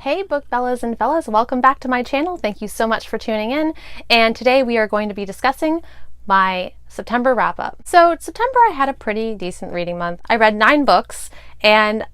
Hey book bellas and fellas, welcome back to my channel. Thank you so much for tuning in. And today we are going to be discussing my September wrap up. So September I had a pretty decent reading month. I read 9 books and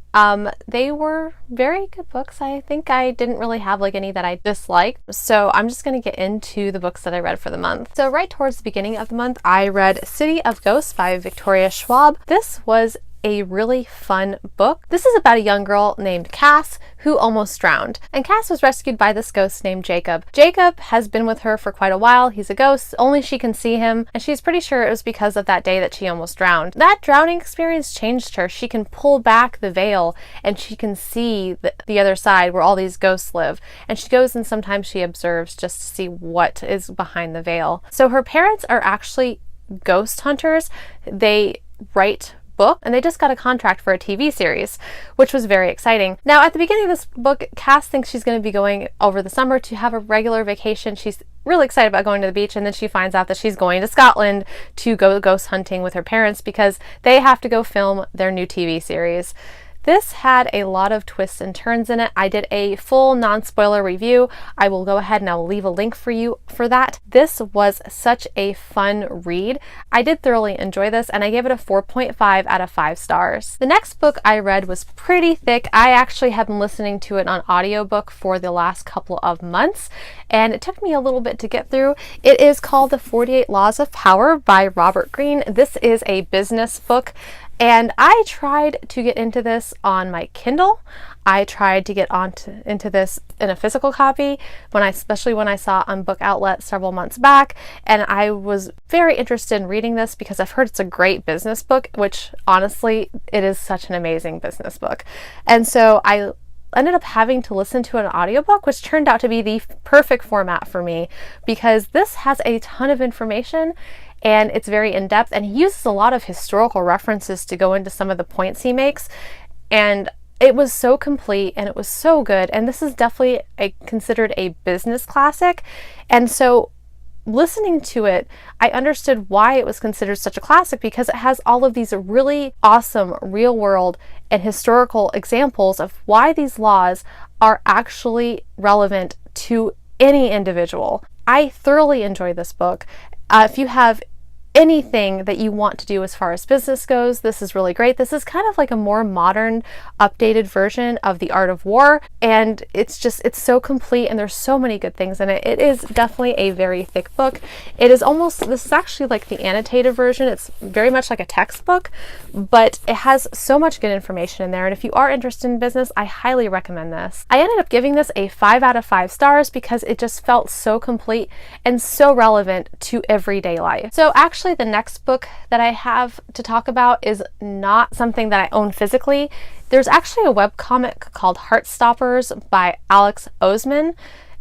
they were very good books. I think I didn't really have any that I disliked. So I'm just going to get into the books that I read for the month. So right towards the beginning of the month, I read City of Ghosts by Victoria Schwab. This was a really fun book. This is about a young girl named Cass who almost drowned. And Cass was rescued by this ghost named Jacob. Jacob has been with her for quite a while. He's a ghost. Only she can see him. And she's pretty sure it was because of that day that she almost drowned. That drowning experience changed her. She can pull back the veil and she can see the other side where all these ghosts live. And she goes and sometimes she observes just to see what is behind the veil. So her parents are actually ghost hunters. They write book and they just got a contract for a TV series, which was very exciting. Now at the beginning of this book, Cass thinks she's going to be going over the summer to have a regular vacation. She's really excited about going to the beach, and then she finds out that she's going to Scotland to go ghost hunting with her parents because they have to go film their new TV series. This had a lot of twists and turns in it. I did a full non-spoiler review. I will go ahead and I will leave a link for you for that. This was such a fun read. I did thoroughly enjoy this and I gave it a 4.5 out of 5 stars. The next book I read was pretty thick. I actually have been listening to it on audiobook for the last couple of months and it took me a little bit to get through. It is called The 48 Laws of Power by Robert Greene. This is a business book. And I tried to get into this on my Kindle. I tried to get into this in a physical copy, especially when I saw on Book Outlet several months back. And I was very interested in reading this because I've heard it's a great business book, which honestly, it is such an amazing business book. And so I ended up having to listen to an audiobook, which turned out to be the perfect format for me because this has a ton of information and it's very in-depth, and he uses a lot of historical references to go into some of the points he makes, and it was so complete and it was so good. And this is definitely considered a business classic, and so listening to it, I understood why it was considered such a classic because it has all of these really awesome real world and historical examples of why these laws are actually relevant to any individual. I thoroughly enjoyed this book. If you have anything that you want to do as far as business goes, this is really great. This is kind of like a more modern, updated version of The Art of War, and it's so complete and there's so many good things in it. It is definitely a very thick book. This is actually like the annotated version. It's very much like a textbook, but it has so much good information in there, and if you are interested in business, I highly recommend this. I ended up giving this a 5 out of 5 stars because it just felt so complete and so relevant to everyday life. So actually the next book that I have to talk about is not something that I own physically. There's actually a webcomic called Heartstoppers by Alex Oseman,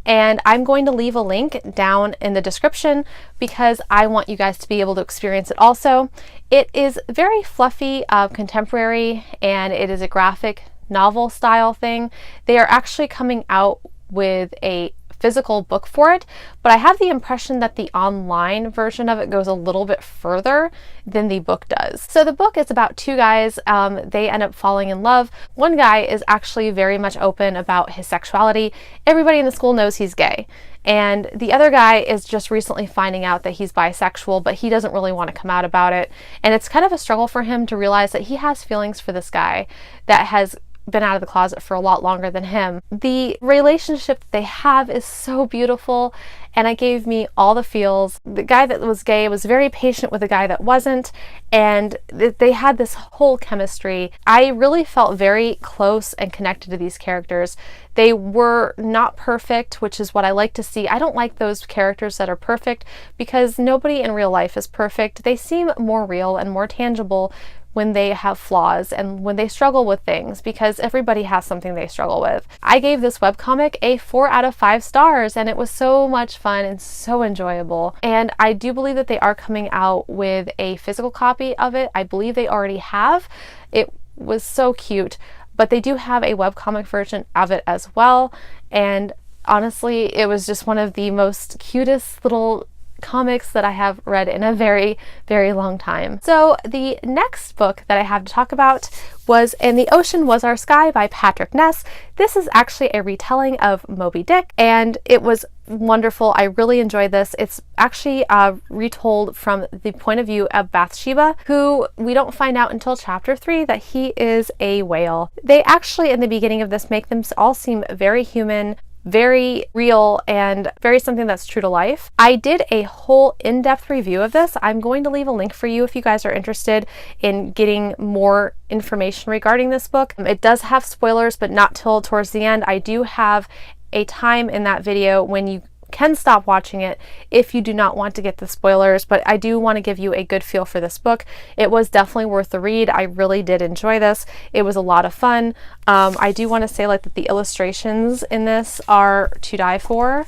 and I'm going to leave a link down in the description because I want you guys to be able to experience it also. It is very fluffy, contemporary, and it is a graphic novel style thing. They are actually coming out with a physical book for it, but I have the impression that the online version of it goes a little bit further than the book does. So the book is about 2 guys. They end up falling in love. One guy is actually very much open about his sexuality. Everybody in the school knows he's gay. And the other guy is just recently finding out that he's bisexual, but he doesn't really want to come out about it. And it's kind of a struggle for him to realize that he has feelings for this guy that has been out of the closet for a lot longer than him. The relationship that they have is so beautiful and it gave me all the feels. The guy that was gay was very patient with the guy that wasn't, and they had this whole chemistry. I really felt very close and connected to these characters. They were not perfect, which is what I like to see. I don't like those characters that are perfect because nobody in real life is perfect. They seem more real and more tangible when they have flaws and when they struggle with things, because everybody has something they struggle with. I gave this webcomic a 4 out of 5 stars and it was so much fun and so enjoyable. And I do believe that they are coming out with a physical copy of it. I believe they already have. It was so cute, but they do have a webcomic version of it as well. And honestly, it was just one of the most cutest little comics that I have read in a very, very long time. So the next book that I have to talk about was And the Ocean Was Our Sky by Patrick Ness. This is actually a retelling of Moby Dick, and it was wonderful. I really enjoyed this. It's actually retold from the point of view of Bathsheba, who we don't find out until chapter 3 that he is a whale. They actually, in the beginning of this, make them all seem very human, very real, and very something that's true to life. I did a whole in-depth review of this. I'm going to leave a link for you if you guys are interested in getting more information regarding this book. It does have spoilers, but not till towards the end. I do have a time in that video when you can stop watching it if you do not want to get the spoilers, but I do want to give you a good feel for this book. It was definitely worth the read. I really did enjoy this. It was a lot of fun. I do want to say that the illustrations in this are to die for.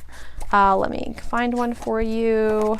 Let me find one for you.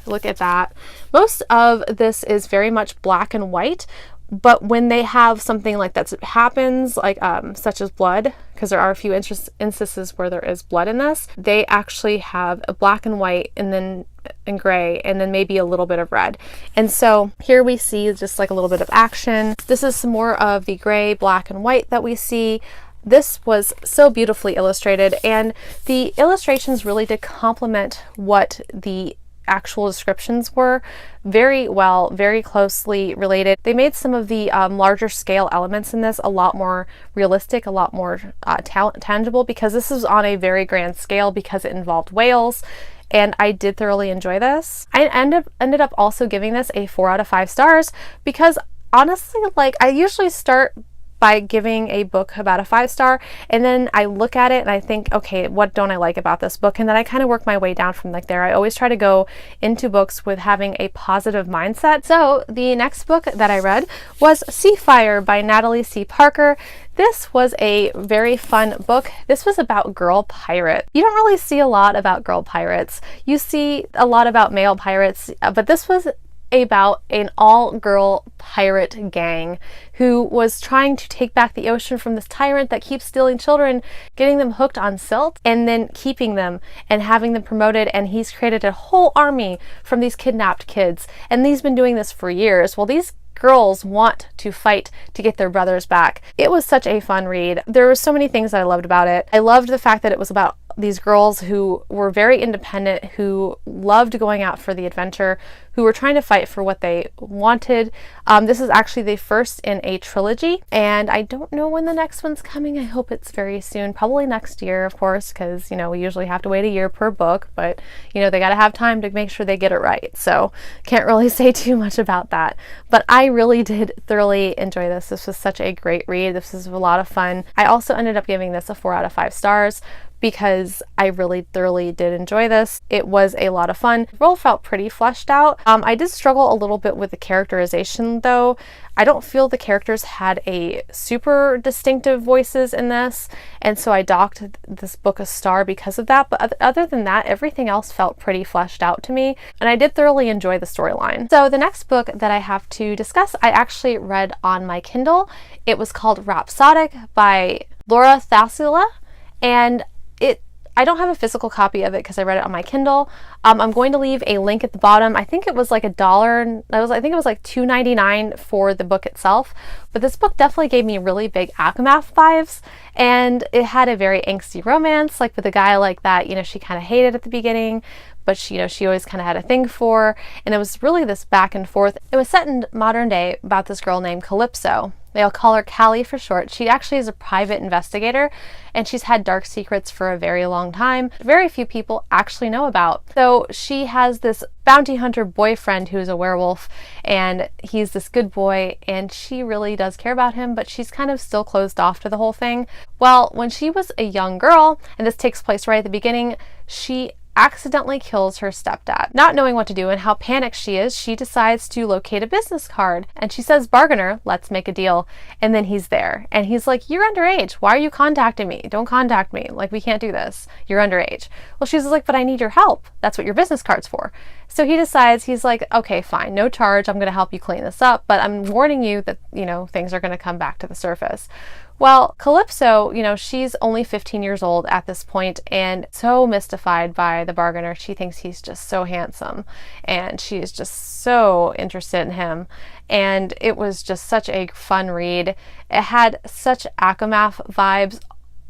Look at that. Most of this is very much black and white, but when they have something like that happens, like such as blood, because there are a few instances where there is blood in this, they actually have a black and white and then in gray and then maybe a little bit of red. And so here we see just like a little bit of action. This is some more of the gray, black, and white that we see. This was so beautifully illustrated, and the illustrations really did complement what the actual descriptions were very well, very closely related. They made some of the larger scale elements in this a lot more realistic, a lot more tangible, because this is on a very grand scale because it involved whales, and I did thoroughly enjoy this. I ended up also giving this a 4 out of 5 stars because honestly, like, I usually start by giving a book about a 5-star, and then I look at it and I think, okay, what don't I like about this book? And then I kind of work my way down from like there. I always try to go into books with having a positive mindset. So the next book that I read was Seafire by Natalie C. Parker. This was a very fun book. This was about girl pirates. You don't really see a lot about girl pirates. You see a lot about male pirates, but this was about an all-girl pirate gang who was trying to take back the ocean from this tyrant that keeps stealing children, getting them hooked on silt, and then keeping them and having them promoted. And he's created a whole army from these kidnapped kids, and he's been doing this for years. Well, these girls want to fight to get their brothers back. It was such a fun read. There were so many things that I loved about it. I loved the fact that it was about these girls who were very independent, who loved going out for the adventure, who were trying to fight for what they wanted. This is actually the first in a trilogy, and I don't know when the next one's coming. I hope it's very soon, probably next year, of course, because, you know, we usually have to wait a year per book, but, you know, they got to have time to make sure they get it right. So can't really say too much about that, but I really did thoroughly enjoy this. This was such a great read. This was a lot of fun. I also ended up giving this a 4 out of 5 stars because I really thoroughly did enjoy this. It was a lot of fun. The role felt pretty fleshed out. I did struggle a little bit with the characterization though. I don't feel the characters had a super distinctive voices in this, and so I docked this book a star because of that, but other than that, everything else felt pretty fleshed out to me, and I did thoroughly enjoy the storyline. So the next book that I have to discuss, I actually read on my Kindle. It was called Rhapsodic by Laura Thassula, and I don't have a physical copy of it because I read it on my Kindle. I'm going to leave a link at the bottom. I think it was like $1. I think it was like $2.99 for the book itself. But this book definitely gave me really big Akamath vibes, and it had a very angsty romance, like with a guy like that, you know, she kind of hated at the beginning, but she, you know, she always kind of had a thing for, and it was really this back and forth. It was set in modern day about this girl named Calypso. They'll call her Callie for short. She actually is a private investigator, and she's had dark secrets for a very long time. Very few people actually know about. So she has this bounty hunter boyfriend who's a werewolf, and he's this good boy, and she really does care about him, but she's kind of still closed off to the whole thing. Well, when she was a young girl, and this takes place right at the beginning, she accidentally kills her stepdad. Not knowing what to do and how panicked she is, she decides to locate a business card, and she says, "Bargainer, let's make a deal." And then he's there, and he's like, "You're underage. Why are you contacting me? Don't contact me. Like, we can't do this. You're underage." Well, she's like, "But I need your help. That's what your business card's for." So he decides, he's like, "Okay, fine, no charge. I'm going to help you clean this up, but I'm warning you that, you know, things are going to come back to the surface." Well, Calypso, she's only 15 years old at this point and so mystified by the bargainer. She thinks he's just so handsome and she is just so interested in him. And it was just such a fun read. It had such Akamath vibes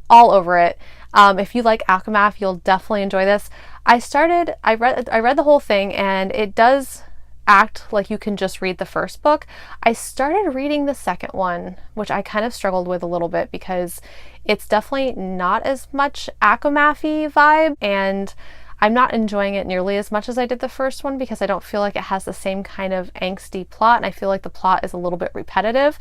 all over it. If you like Akamath, you'll definitely enjoy this. I read the whole thing, and it does act like you can just read the first book. I started reading the second one, which I kind of struggled with a little bit because it's definitely not as much Akamathy vibe, and I'm not enjoying it nearly as much as I did the first one because I don't feel like it has the same kind of angsty plot, and I feel like the plot is a little bit repetitive.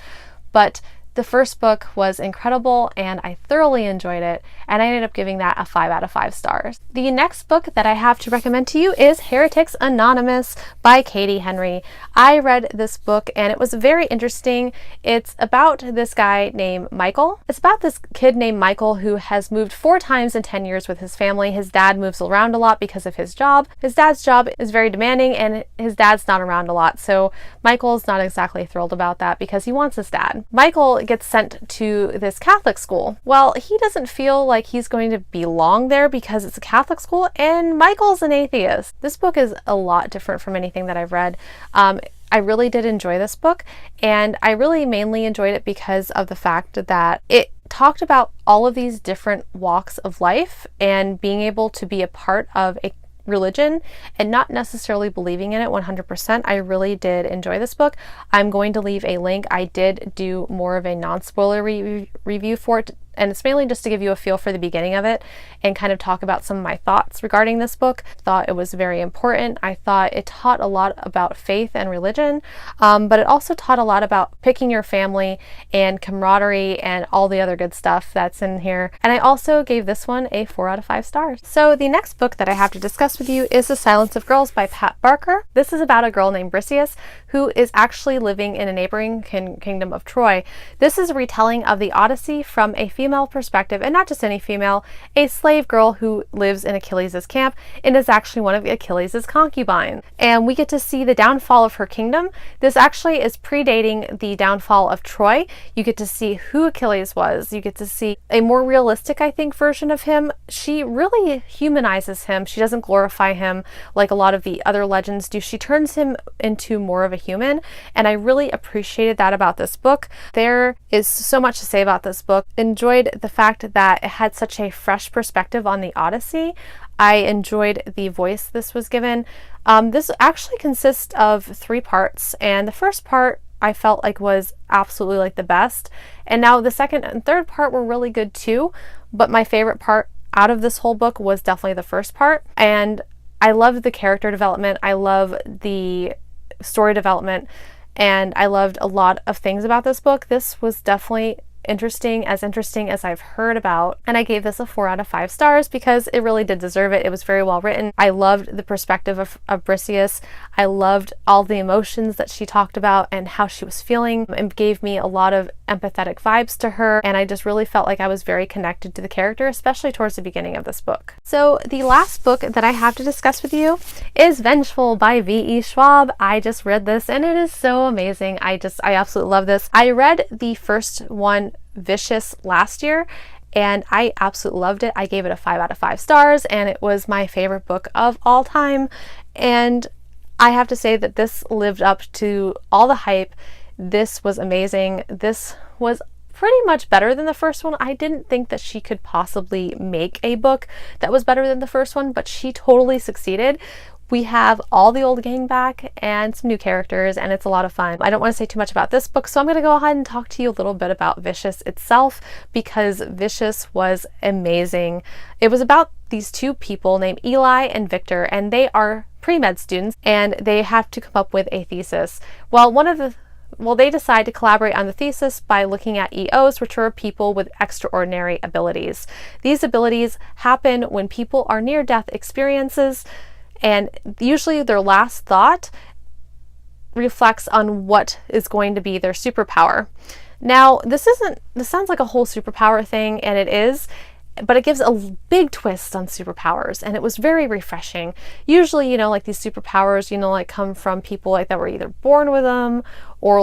But the first book was incredible and I thoroughly enjoyed it, and I ended up giving that a 5 out of 5 stars. The next book that I have to recommend to you is Heretics Anonymous by Katie Henry. I read this book and it was very interesting. It's about this guy named Michael. It's about this kid named Michael who has moved 4 times in 10 years with his family. His dad moves around a lot because of his job. His dad's job is very demanding and his dad's not around a lot, so Michael's not exactly thrilled about that because he wants his dad. Michael gets sent to this Catholic school. Well, he doesn't feel like he's going to belong there because it's a Catholic school and Michael's an atheist. This book is a lot different from anything that I've read. I really did enjoy this book, and I really mainly enjoyed it because of the fact that it talked about all of these different walks of life and being able to be a part of a religion and not necessarily believing in it 100%. I really did enjoy this book. I'm going to leave a link. I did do more of a non-spoiler review for it, and it's mainly just to give you a feel for the beginning of it and kind of talk about some of my thoughts regarding this book. I thought it was very important. I thought it taught a lot about faith and religion, but it also taught a lot about picking your family and camaraderie and all the other good stuff that's in here. And I also gave this one a 4 out of 5 stars. So the next book that I have to discuss with you is The Silence of Girls by Pat Barker. This is about a girl named Briseis who is actually living in a neighboring kingdom of Troy. This is a retelling of the Odyssey from a female perspective, and not just any female, a slave girl who lives in Achilles' camp and is actually one of Achilles' concubines. And we get to see the downfall of her kingdom. This actually is predating the downfall of Troy. You get to see who Achilles was. You get to see a more realistic, I think, version of him. She really humanizes him. She doesn't glorify him like a lot of the other legends do. She turns him into more of a human, and I really appreciated that about this book. There is so much to say about this book. Enjoyed the fact that it had such a fresh perspective on the Odyssey. I enjoyed the voice this was given. This actually consists of 3 parts, and the first part I felt like was absolutely like the best, and now the second and third part were really good too, but my favorite part out of this whole book was definitely the first part. And I loved the character development, I love the story development, and I loved a lot of things about this book. This was definitely interesting as I've heard about, and I gave this a 4 out of 5 stars because it really did deserve it. It was very well written. I loved the perspective of Briseis. I loved all the emotions that she talked about and how she was feeling. It gave me a lot of empathetic vibes to her, and I just really felt like I was very connected to the character, especially towards the beginning of this book. So the last book that I have to discuss with you is Vengeful by V.E. Schwab. I just read this and it is so amazing. I absolutely love this. I read the first one, Vicious, last year, and I absolutely loved it. I gave it a 5 out of 5 stars, and it was my favorite book of all time. And I have to say that this lived up to all the hype. This was amazing. This was pretty much better than the first one. I didn't think that she could possibly make a book that was better than the first one, but she totally succeeded. We have all the old gang back and some new characters, and it's a lot of fun. I don't want to say too much about this book, so I'm going to go ahead and talk to you a little bit about Vicious itself, because Vicious was amazing. It was about these 2 people named Eli and Victor, and they are pre-med students, and they have to come up with a thesis. They decide to collaborate on the thesis by looking at EOs, which are people with extraordinary abilities. These abilities happen when people are near-death experiences, and usually their last thought reflects on what is going to be their superpower. Now, this sounds like a whole superpower thing, and it is, but it gives a big twist on superpowers, and it was very refreshing. Usually, like these superpowers, like come from people like that were either born with them or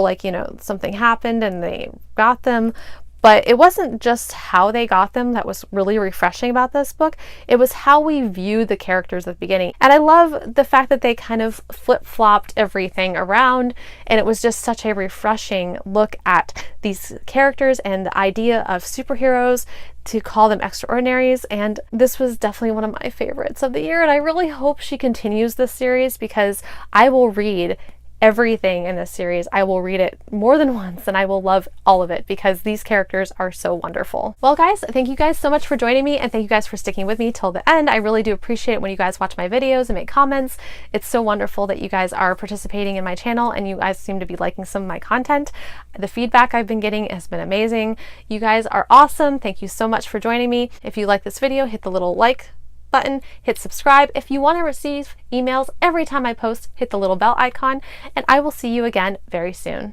something happened and they got them. But it wasn't just how they got them that was really refreshing about this book. It was how we view the characters at the beginning. And I love the fact that they kind of flip-flopped everything around, and it was just such a refreshing look at these characters and the idea of superheroes, to call them extraordinaries. And this was definitely one of my favorites of the year, and I really hope she continues this series, because I will read everything in this series. I will read it more than once, and I will love all of it because these characters are so wonderful. Well guys, thank you guys so much for joining me, and thank you guys for sticking with me till the end. I really do appreciate it when you guys watch my videos and make comments. It's so wonderful that you guys are participating in my channel, and you guys seem to be liking some of my content. The feedback I've been getting has been amazing. You guys are awesome. Thank you so much for joining me. If you like this video, hit the little like button, hit subscribe. If you want to receive emails every time I post, hit the little bell icon, and I will see you again very soon.